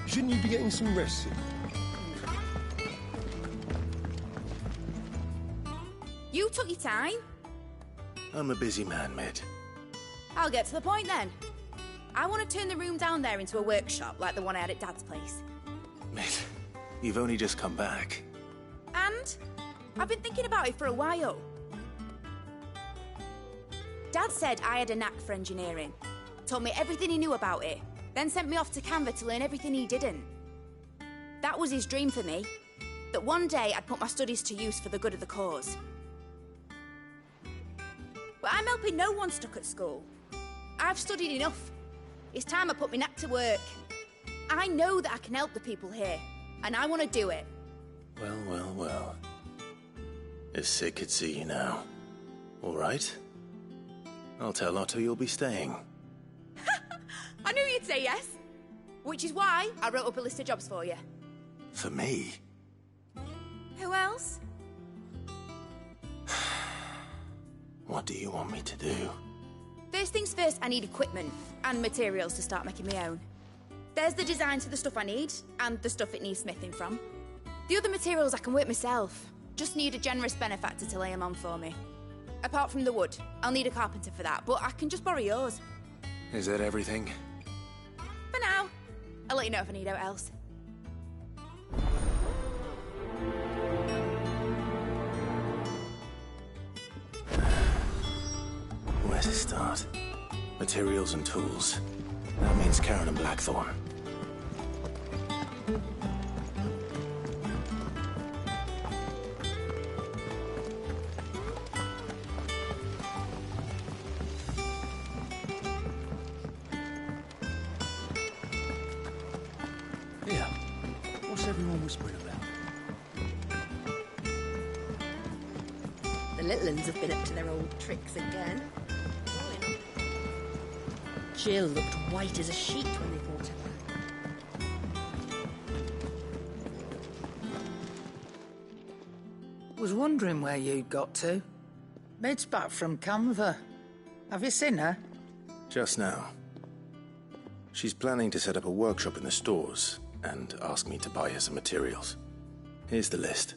Shouldn't you be getting some rest soon? You took your time. I'm a busy man, Mid. I'll get to the point then. I want to turn the room down there into a workshop like the one I had at Dad's place. Mid, you've only just come back. And I've been thinking about it for a while. Dad said I had a knack for engineering, told me everything he knew about it, then sent me off to Canva to learn everything he didn't. That was his dream for me, that one day I'd put my studies to use for the good of the cause. But I'm helping no one stuck at school. I've studied enough. It's time I put my knack to work. I know that I can help the people here, and I want to do it. Well. If Sid could see you now. All right? I'll tell Otto you'll be staying. I knew you'd say yes. Which is why I wrote up a list of jobs for you. For me? Who else? What do you want me to do? First things first, I need equipment and materials to start making my own. There's the designs for the stuff I need, and the stuff it needs smithing from. The other materials I can work myself. Just need a generous benefactor to lay them on for me. Apart from the wood, I'll need a carpenter for that, but I can just borrow yours. Is that everything? For now. I'll let you know if I need out else. Where to start? Materials and tools. That means Karen and Blackthorn. Yeah. What's everyone whispering about? The little uns have been up to their old tricks again. Jill looked white as a sheet when they brought her back. Was wondering where you'd got to. Mid's back from Canva. Have you seen her? Just now. She's planning to set up a workshop in the stores and ask me to buy her some materials. Here's the list.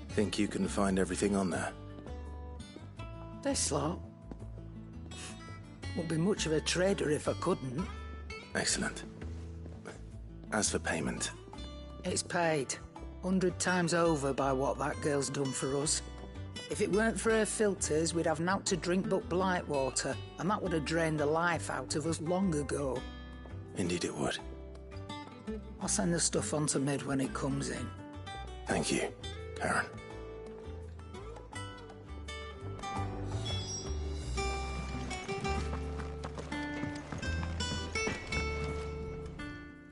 Think you can find everything on there? This lot. Wouldn't be much of a trader if I couldn't. Excellent. As for payment... It's paid. 100 times over by what that girl's done for us. If it weren't for her filters, we'd have naught to drink but blight water, and that would have drained the life out of us long ago. Indeed it would. I'll send the stuff on to Mid when it comes in. Thank you, Karen.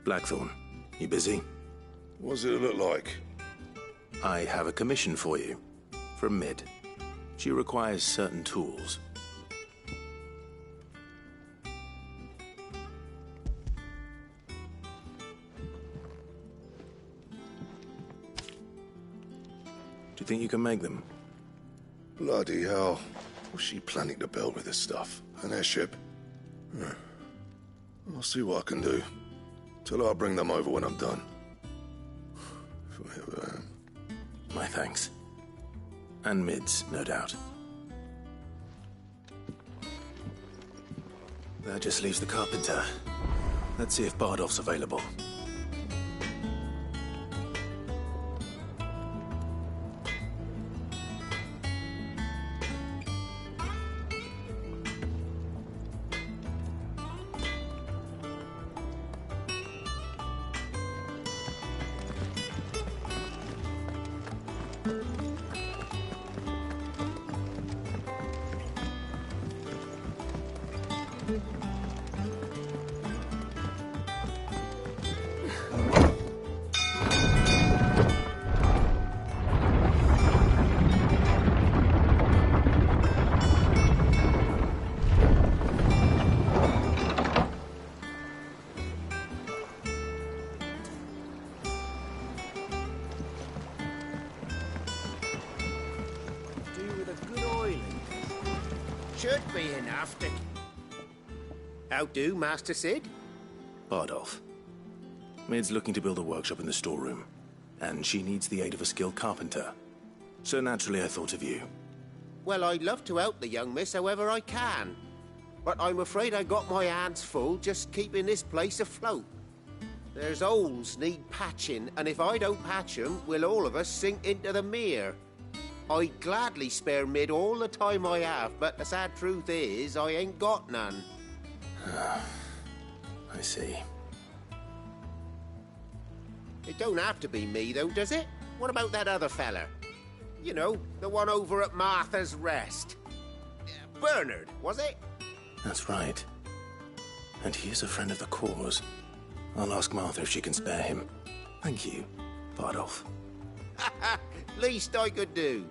Blackthorn, you busy? What's it look like? I have a commission for you. From Mid. She requires certain tools. Do you think you can make them? Bloody hell. What's she planning to build with this stuff? An airship? I'll see what I can do. Tell her I'll bring them over when I'm done. My thanks. And Mid's, no doubt. That just leaves the carpenter. Let's see if Bardolph's available. should be enough to... How do, Master Sid? Bardolph. Mid's looking to build a workshop in the storeroom, and she needs the aid of a skilled carpenter. So naturally I thought of you. Well, I'd love to help the young miss however I can. But I'm afraid I got my hands full just keeping this place afloat. There's holes need patching, and if I don't patch them, we'll all of us sink into the mere. I'd gladly spare Mid all the time I have, but the sad truth is, I ain't got none. I see. It don't have to be me, though, does it? What about that other fella? You know, the one over at Martha's Rest. Bernard, was it? That's right. And he is a friend of the cause. I'll ask Martha if she can spare him. Thank you, Bardolph. Least I could do.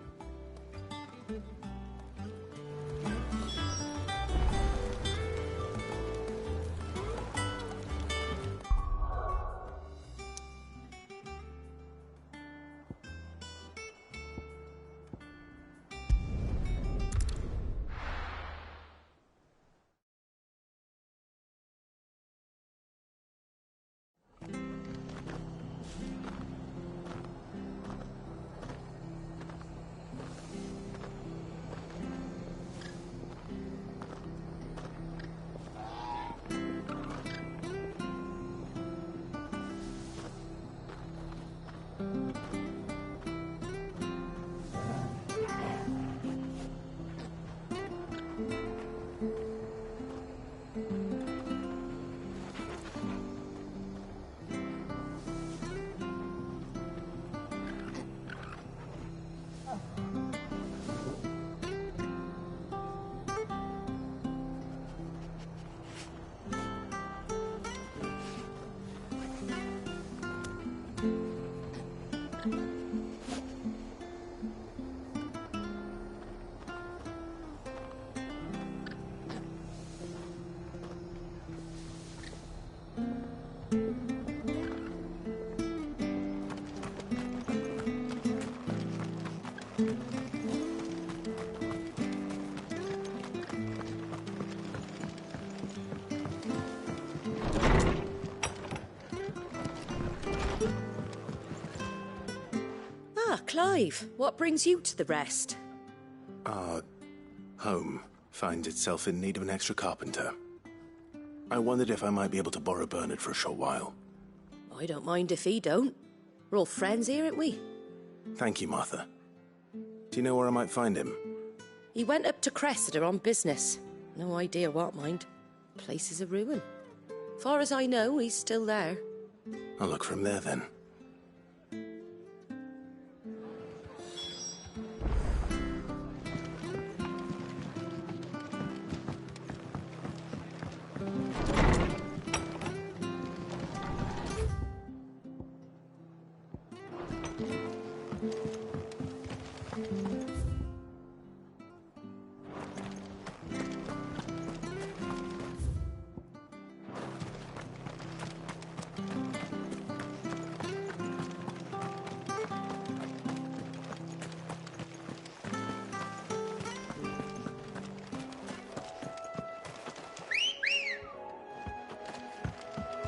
Clive, what brings you to the Rest? Our home finds itself in need of an extra carpenter. I wondered if I might be able to borrow Bernard for a short while. I don't mind if he don't. We're all friends here, aren't we? Thank you, Martha. Do you know where I might find him? He went up to Cressida on business. No idea what, mind. Place is a ruin. Far as I know, he's still there. I'll look for him there, then.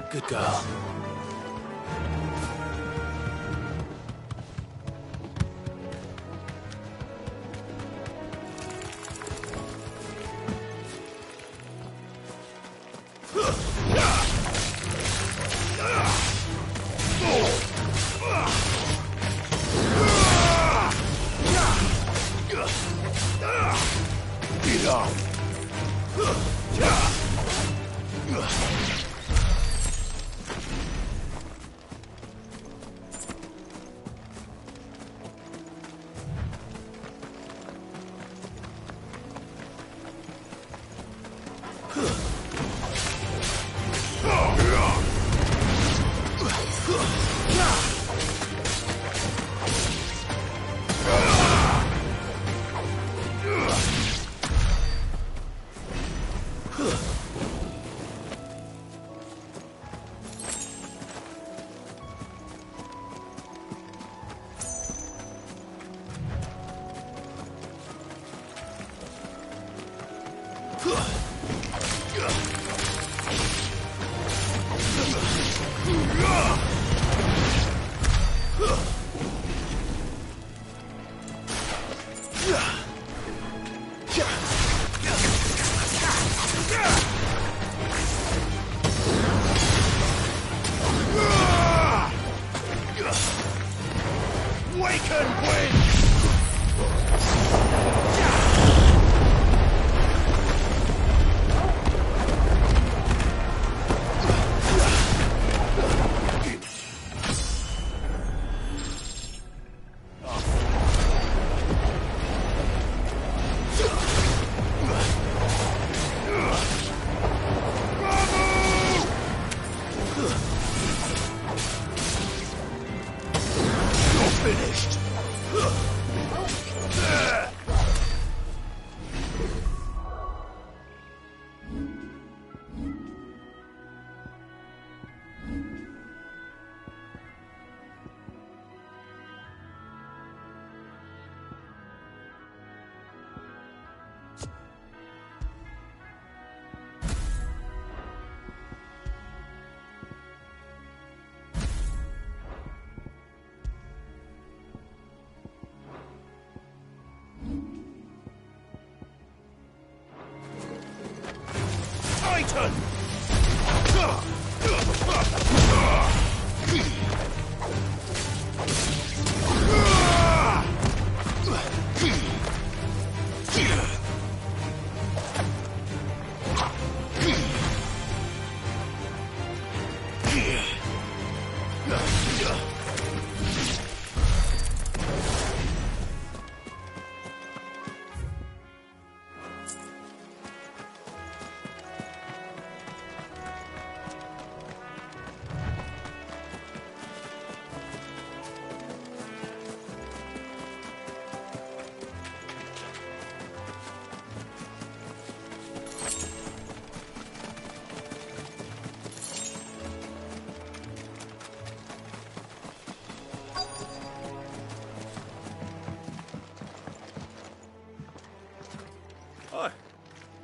Good girl. Beat up.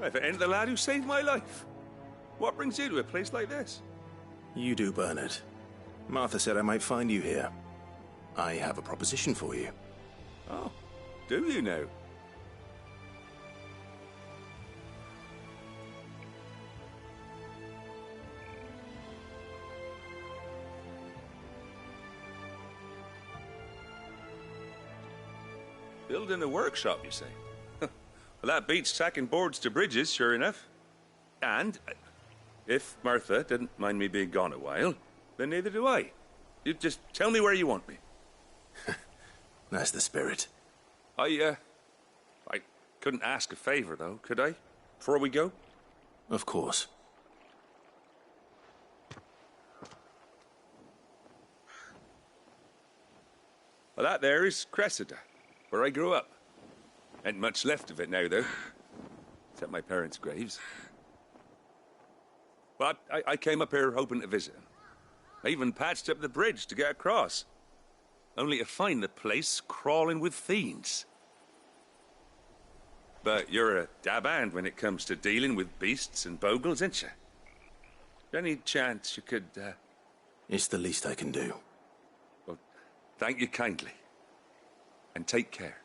If it ain't the lad who saved my life. What brings you to a place like this? You do, Bernard. Martha said I might find you here. I have a proposition for you. Oh, do you now? Building a workshop, you say? Well, that beats tacking boards to bridges, sure enough. And if Martha didn't mind me being gone a while, then neither do I. You just tell me where you want me. That's the spirit. I couldn't ask a favor, though, could I? Before we go? Of course. Well, that there is Cressida, where I grew up. Ain't much left of it now, though. Except my parents' graves. But I came up here hoping to visit them. I even patched up the bridge to get across. Only to find the place crawling with fiends. But you're a dab hand when it comes to dealing with beasts and bogles, ain't you? Any chance you could, It's the least I can do. Well, thank you kindly. And take care.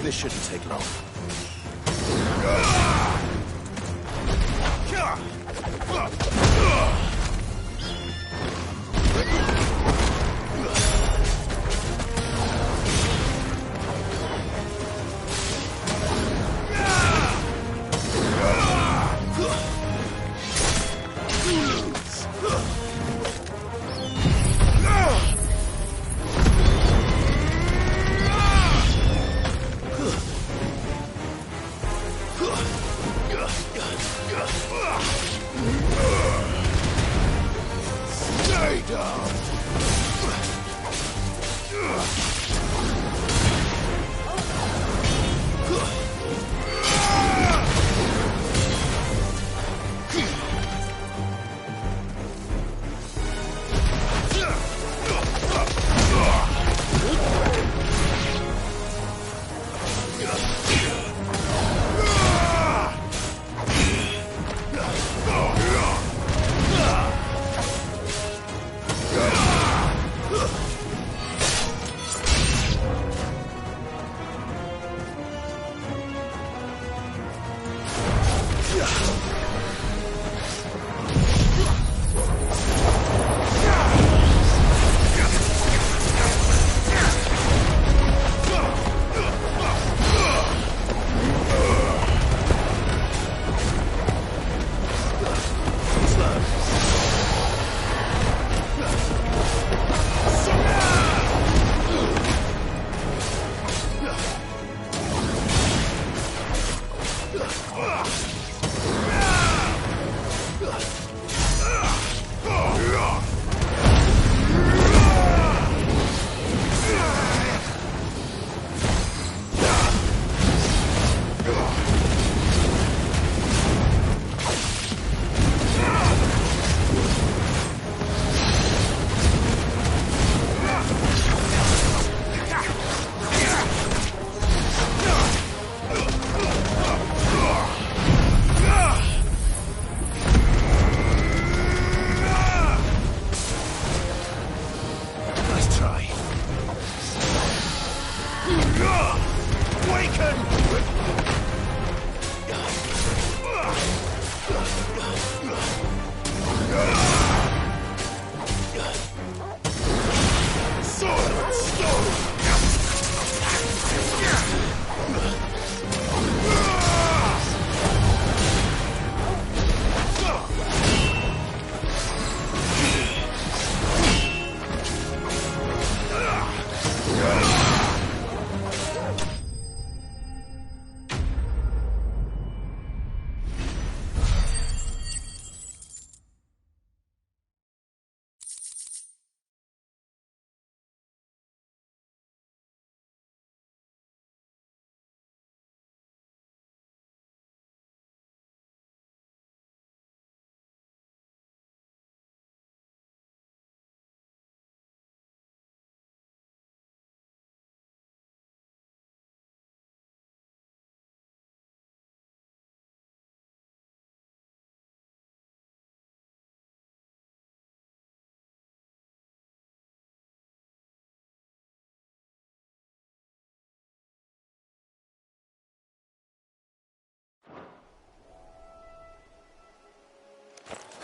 This shouldn't take long.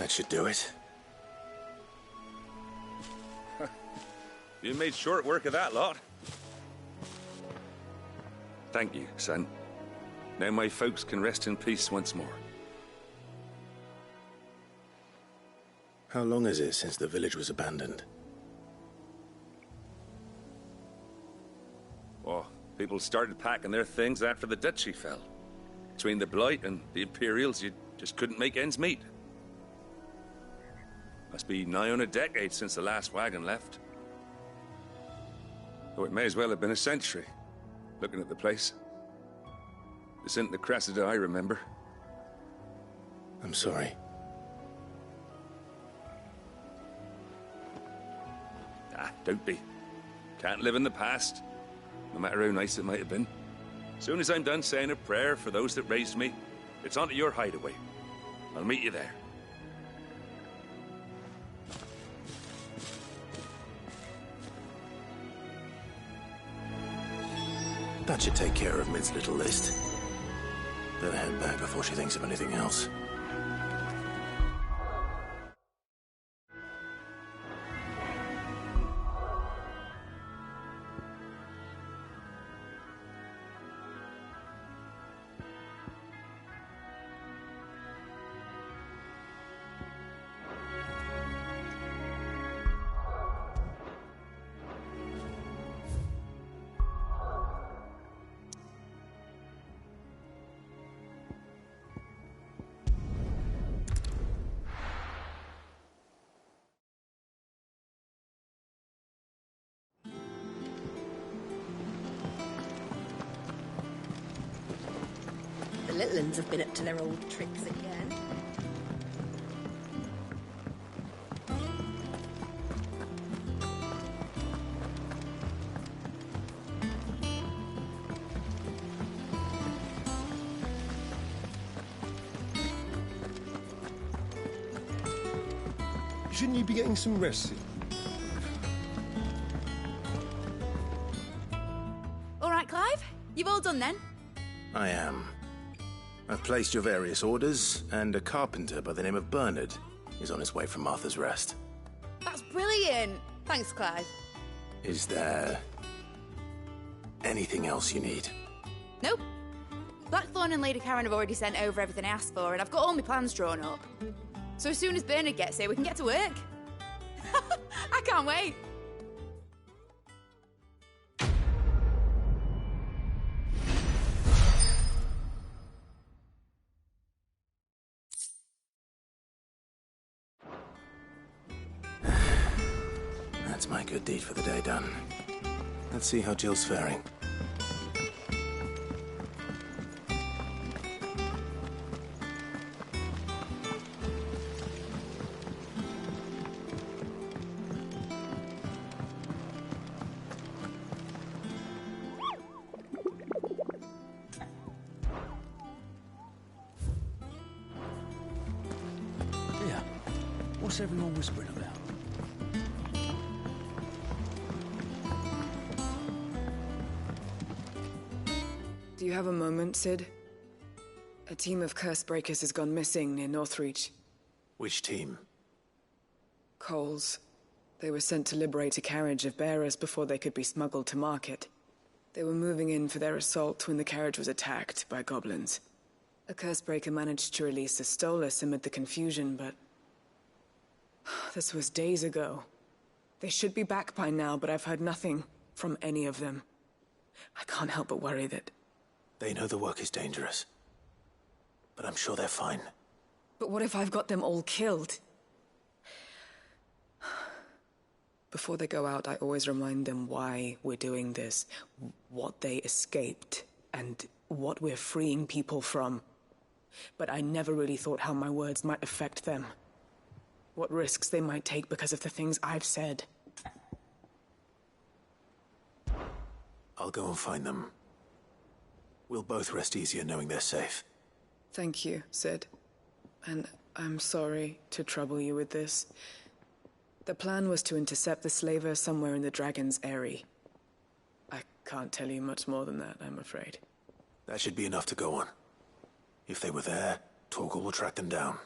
That should do it. You made short work of that lot. Thank you, son. Now my folks can rest in peace once more. How long is it since the village was abandoned? Oh, people started packing their things after the duchy fell. Between the Blight and the Imperials, you just couldn't make ends meet. Must be nigh on a decade since the last wagon left. Oh, it may as well have been a century, looking at the place. This isn't the Cressida I remember. I'm sorry. Ah, don't be. Can't live in the past, no matter how nice it might have been. Soon as I'm done saying a prayer for those that raised me, it's on to your hideaway. I'll meet you there. That should take care of Mid's little list. Better head back before she thinks of anything else. The little uns have been up to their old tricks again. Shouldn't you be getting some rest? All right, Clive? You've all done then? I am. I've placed your various orders, and a carpenter by the name of Bernard is on his way from Martha's Rest. That's brilliant. Thanks, Clive. Is there anything else you need? Nope. Blackthorn and Lady Karen have already sent over everything I asked for, and I've got all my plans drawn up. So as soon as Bernard gets here, we can get to work. I can't wait. That's my good deed for the day done. Let's see how Jill's faring. Yeah. What's everyone whispering about? Do you have a moment, Sid? A team of curse breakers has gone missing near Northreach. Which team? Coles. They were sent to liberate a carriage of bearers before they could be smuggled to market. They were moving in for their assault when the carriage was attacked by goblins. A curse breaker managed to release a Stolas amid the confusion, but... this was days ago. They should be back by now, but I've heard nothing from any of them. I can't help but worry that... They know the work is dangerous. But I'm sure they're fine. But what if I've got them all killed? Before they go out, I always remind them why we're doing this, what they escaped, and what we're freeing people from. But I never really thought how my words might affect them. What risks they might take because of the things I've said. I'll go and find them. We'll both rest easier knowing they're safe. Thank you, Sid. And I'm sorry to trouble you with this. The plan was to intercept the slaver somewhere in the Dragon's Eyrie. I can't tell you much more than that, I'm afraid. That should be enough to go on. If they were there, Torgal will track them down.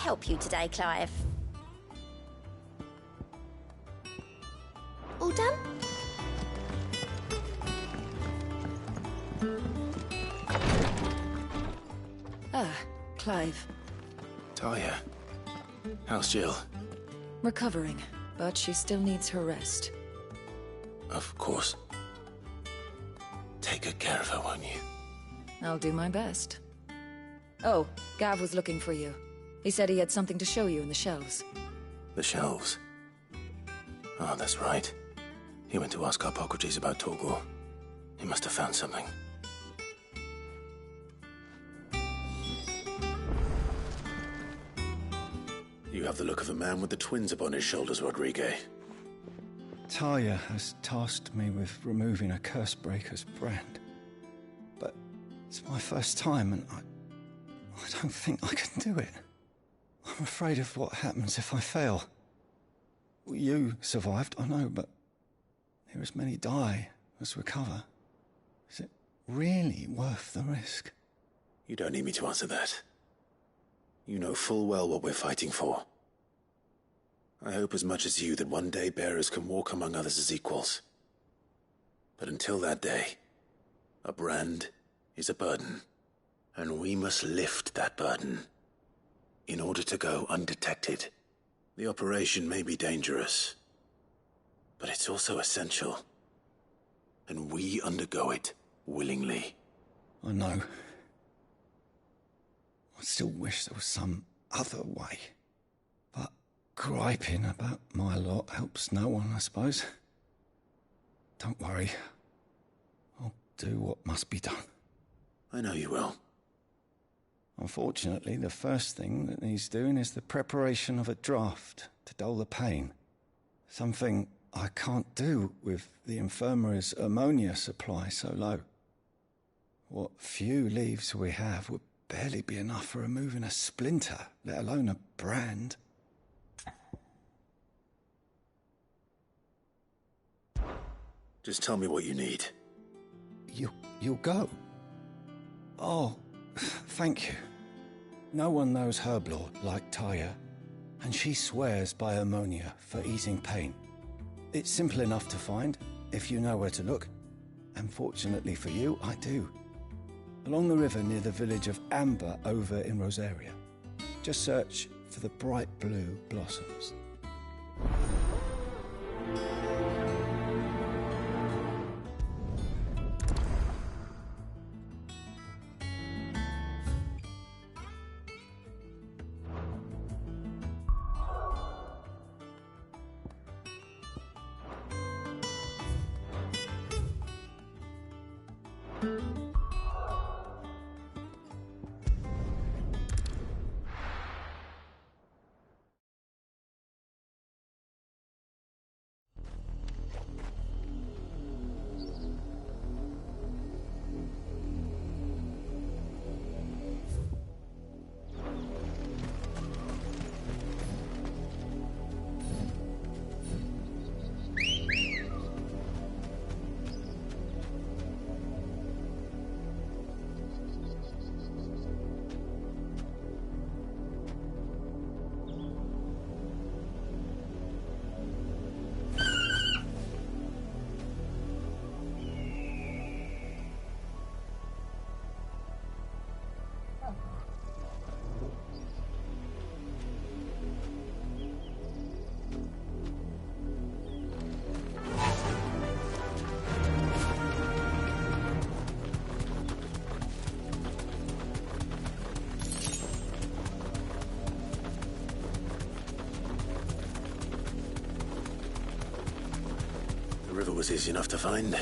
help you today, Clive? All done? Ah, Clive. Talia. How's Jill? Recovering, but she still needs her rest. Of course. Take good care of her, won't you? I'll do my best. Oh, Gav was looking for you. He said he had something to show you in the shelves. The shelves? Oh, that's right. He went to ask Harpocrates about Torgor. He must have found something. You have the look of a man with the twins upon his shoulders, Rodrigue. Talia has tasked me with removing a Cursebreaker's brand. But it's my first time, and I don't think I can do it. I'm afraid of what happens if I fail. You survived, I know, but there as many die as recover. Is it really worth the risk? You don't need me to answer that. You know full well what we're fighting for. I hope as much as you that one day bearers can walk among others as equals. But until that day, a brand is a burden, and we must lift that burden in order to go undetected. The operation may be dangerous, but it's also essential, and we undergo it willingly. I know. I still wish there was some other way. But griping about my lot helps no one, I suppose. Don't worry. I'll do what must be done. I know you will. Unfortunately, the first thing that needs doing is the preparation of a draft to dull the pain. Something I can't do with the infirmary's ammonia supply so low. What few leaves we have would barely be enough for removing a splinter, let alone a brand. Just tell me what you need. You'll go? Oh, thank you. No one knows Herblore like Talia, and she swears by ammonia for easing pain. It's simple enough to find, if you know where to look. And fortunately for you, I do. Along the river near the village of Amber over in Rosaria. Just search for the bright blue blossoms. The river was easy enough to find.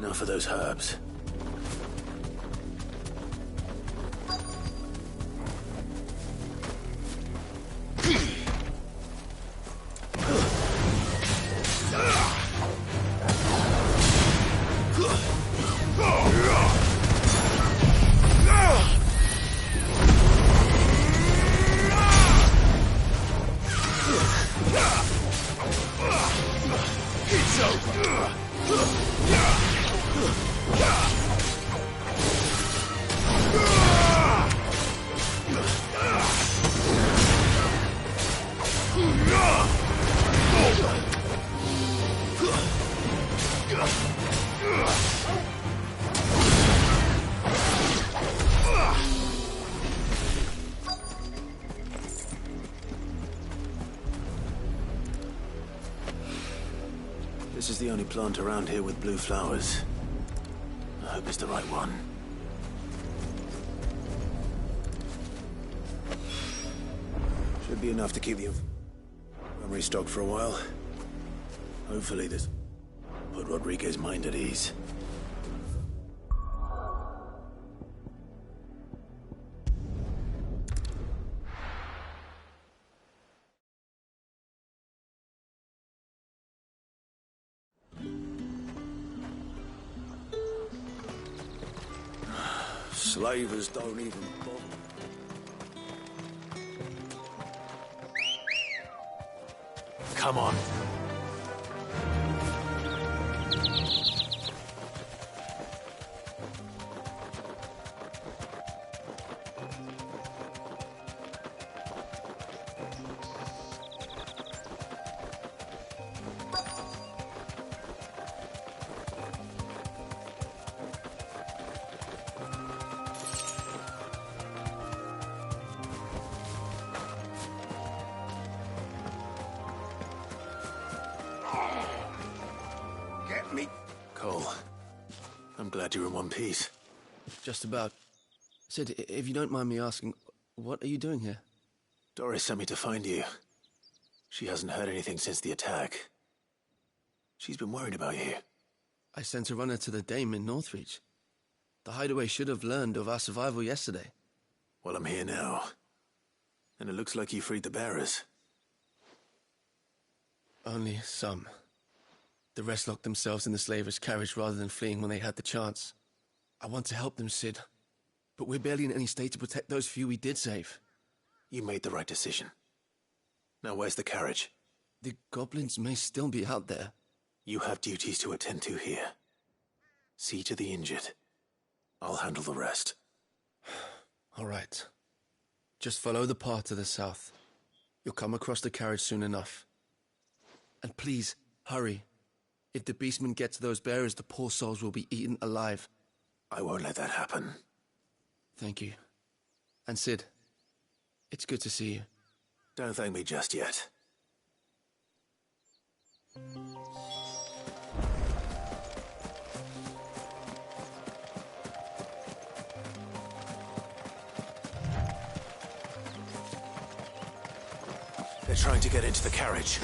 Now for those herbs. This is the only plant around here with blue flowers. I hope it's the right one. Should be enough to keep the infirmary stocked for a while. Hopefully this put Rodriguez's mind at ease. Slavers don't even bother. Come on. Cole, I'm glad you're in one piece. Just about. Sid, if you don't mind me asking, what are you doing here? Doris sent me to find you. She hasn't heard anything since the attack. She's been worried about you. I sent a runner to the Dame in Northreach. The hideaway should have learned of our survival yesterday. Well, I'm here now. And it looks like you freed the bearers. Only some. The rest locked themselves in the slavers' carriage rather than fleeing when they had the chance. I want to help them, Sid. But we're barely in any state to protect those few we did save. You made the right decision. Now where's the carriage? The goblins may still be out there. You have duties to attend to here. See to the injured. I'll handle the rest. All right. Just follow the path to the south. You'll come across the carriage soon enough. And please, hurry. If the beastmen get to those bearers, the poor souls will be eaten alive. I won't let that happen. Thank you. And Sid, it's good to see you. Don't thank me just yet. They're trying to get into the carriage.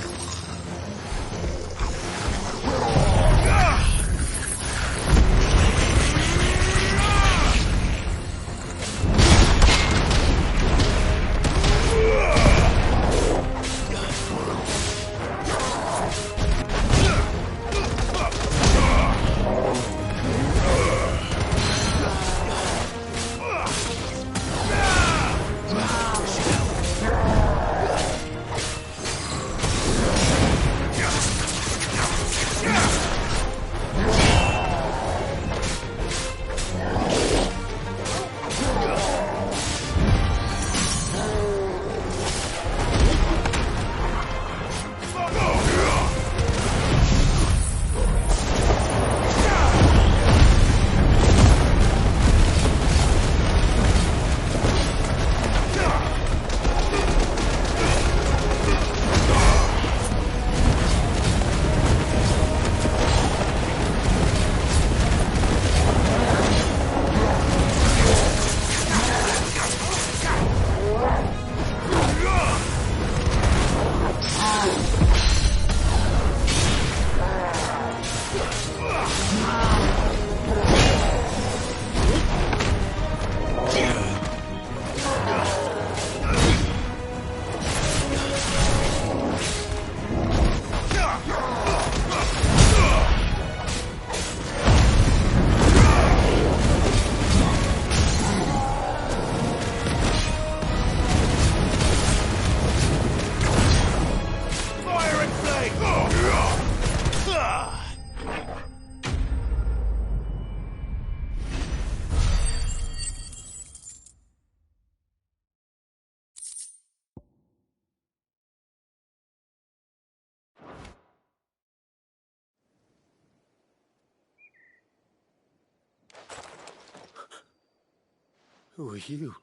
Who are you?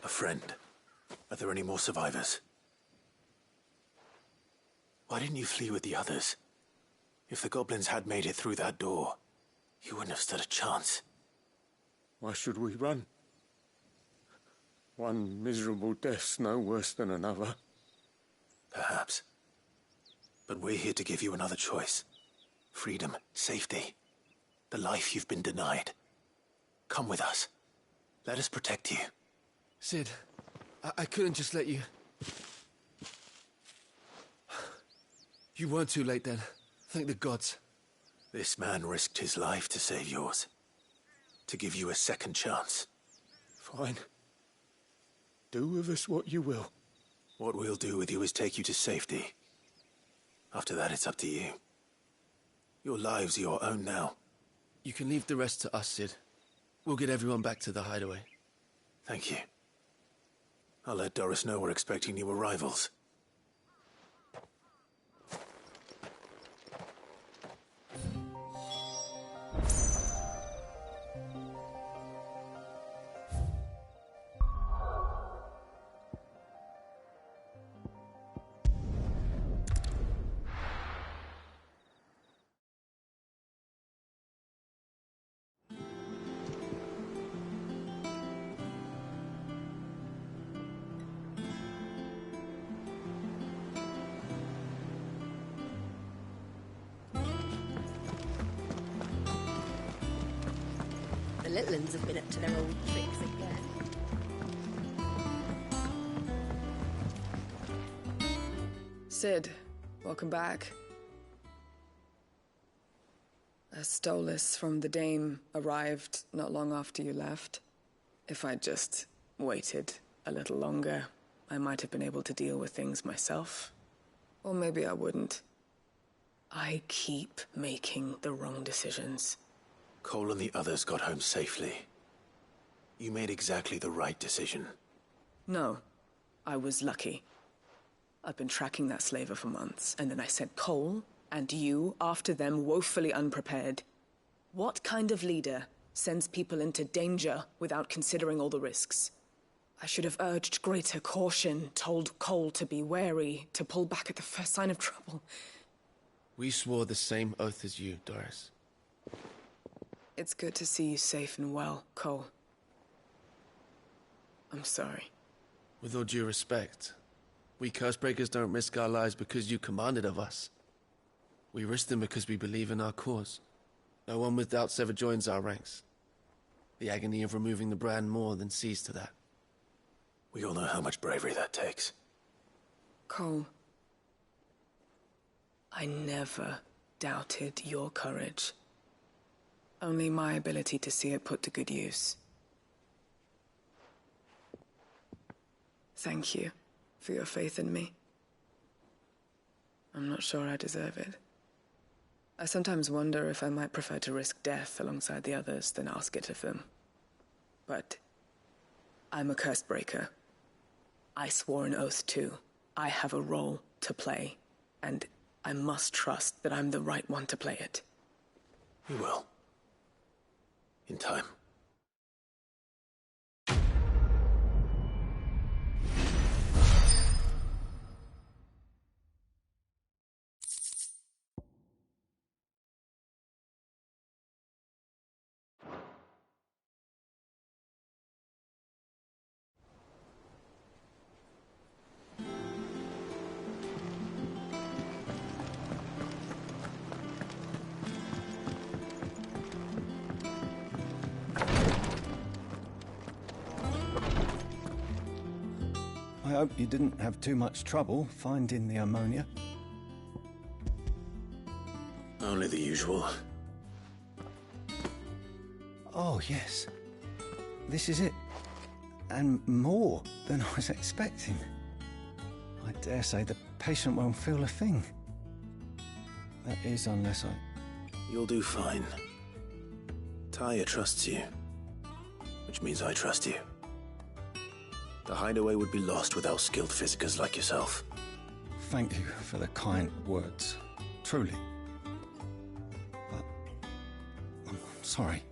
A friend. Are there any more survivors? Why didn't you flee with the others? If the goblins had made it through that door, you wouldn't have stood a chance. Why should we run? One miserable death's no worse than another. Perhaps. But we're here to give you another choice. Freedom, safety, the life you've been denied. Come with us. Let us protect you. Sid, I couldn't just let you... You weren't too late then. Thank the gods. This man risked his life to save yours. To give you a second chance. Fine. Do with us what you will. What we'll do with you is take you to safety. After that, it's up to you. Your lives are your own now. You can leave the rest to us, Sid. We'll get everyone back to the hideaway. Thank you. I'll let Doris know we're expecting new arrivals. The little uns have been up to their old tricks again. Sid, welcome back. A Stolas from the Dame arrived not long after you left. If I'd just waited a little longer, I might have been able to deal with things myself. Or maybe I wouldn't. I keep making the wrong decisions. Cole and the others got home safely. You made exactly the right decision. No, I was lucky. I've been tracking that slaver for months, and then I sent Cole and you after them woefully unprepared. What kind of leader sends people into danger without considering all the risks? I should have urged greater caution, told Cole to be wary, to pull back at the first sign of trouble. We swore the same oath as you, Doris. It's good to see you safe and well, Cole. I'm sorry. With all due respect, we Cursebreakers don't risk our lives because you commanded of us. We risk them because we believe in our cause. No one with doubts ever joins our ranks. The agony of removing the brand more than sees to that. We all know how much bravery that takes. Cole, I never doubted your courage. Only my ability to see it put to good use. Thank you for your faith in me. I'm not sure I deserve it. I sometimes wonder if I might prefer to risk death alongside the others than ask it of them. But I'm a Cursebreaker. I swore an oath too. I have a role to play, and I must trust that I'm the right one to play it. You will. In time. I hope you didn't have too much trouble finding the ammonia. Only the usual. Oh, yes. This is it. And more than I was expecting. I dare say the patient won't feel a thing. That is, unless I... You'll do fine. Tyre trusts you. Which means I trust you. The hideaway would be lost without skilled physicers like yourself. Thank you for the kind words. Truly. But sorry.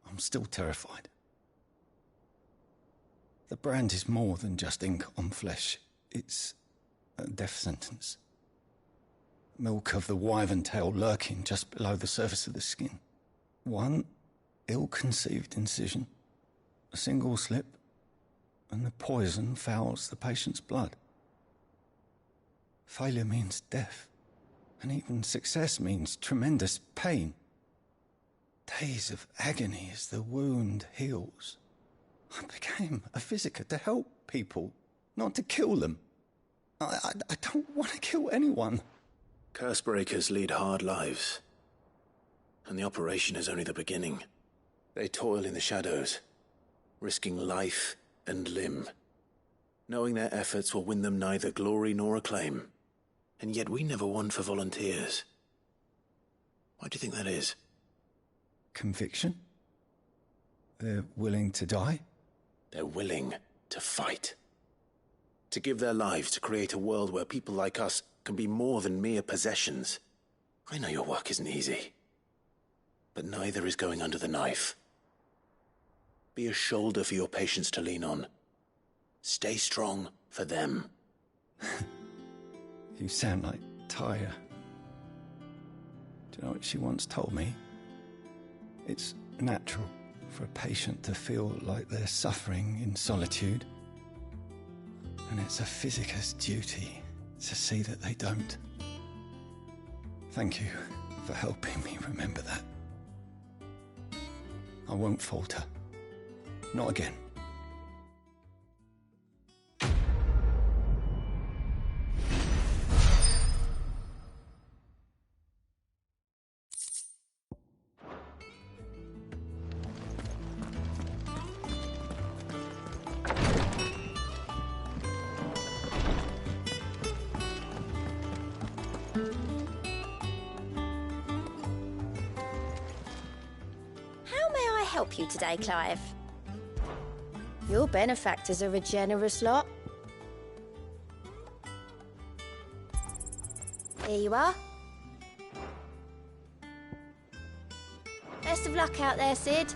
I'm still terrified. The brand is more than just ink on flesh. It's a death sentence. Milk of the wyvern tail lurking just below the surface of the skin. One ill-conceived incision, a single slip, and the poison fouls the patient's blood. Failure means death, and even success means tremendous pain. Days of agony as the wound heals. I became a physiker to help people, not to kill them. I don't want to kill anyone. Cursebreakers lead hard lives. And the operation is only the beginning. They toil in the shadows, risking life and limb, knowing their efforts will win them neither glory nor acclaim. And yet we never want for volunteers. Why do you think that is? Conviction? They're willing to die? They're willing to fight. To give their lives to create a world where people like us can be more than mere possessions. I know your work isn't easy. But neither is going under the knife. Be a shoulder for your patients to lean on. Stay strong for them. You sound like Tyre. Do you know what she once told me? It's natural for a patient to feel like they're suffering in solitude. And it's a physiker's duty to see that they don't. Thank you for helping me remember that. I won't falter. Not again. Help you today, Clive? Your benefactors are a generous lot. Here you are. Best of luck out there, Sid.